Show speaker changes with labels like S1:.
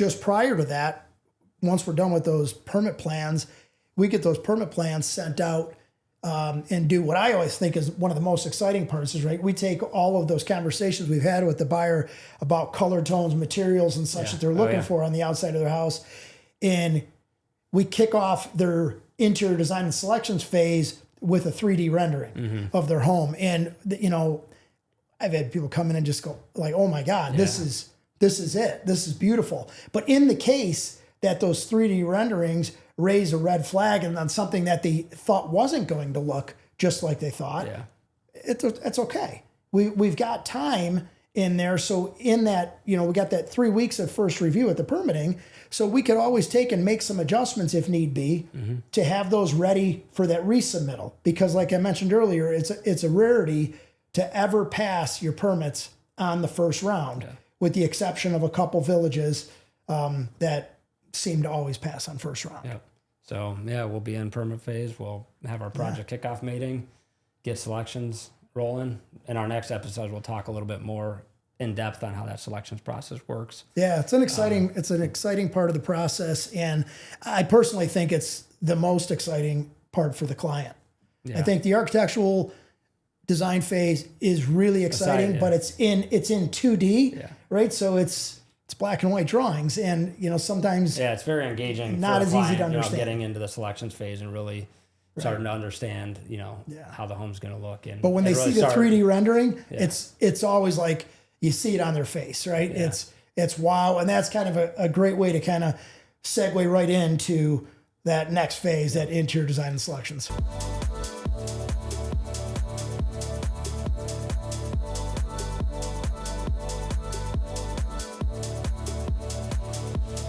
S1: just prior to that, once we're done with those permit plans, we get those permit plans sent out and do what I always think is one of the most exciting parts is, right, we take all of those conversations we've had with the buyer about color tones, materials, and such that they're looking for on the outside of their house. And we kick off their interior design and selections phase with a 3D rendering of their home. And, you know, I've had people come in and just go like, oh my God, this is it. This is beautiful. But in the case that those 3D renderings raise a red flag and on something that they thought wasn't going to look just like they thought, it's okay. We've got time in there. So in that, you know, we got that 3 weeks of first review at the permitting. So we could always take and make some adjustments if need be to have those ready for that resubmittal. Because like I mentioned earlier, it's a rarity to ever pass your permits on the first round, with the exception of a couple villages that seem to always pass on first round.
S2: Yep. So we'll be in permit phase. We'll have our project kickoff meeting, get selections rolling. In our next episode, we'll talk a little bit more in depth on how that selections process works.
S1: Yeah, it's an exciting part of the process, and I personally think it's the most exciting part for the client. Yeah. I think the architectural design phase is really exciting, but it's in 2D, right? So it's black and white drawings, and you know sometimes
S2: it's very engaging.
S1: Not as easy to understand.
S2: You know, getting into the selections phase and really starting to understand, you know, how the home's going to look. And
S1: but when they
S2: really
S1: see the 3D rendering, it's always like you see it on their face, right? Yeah. It's wow, and that's kind of a great way to kind of segue right into that next phase, that interior design and selections.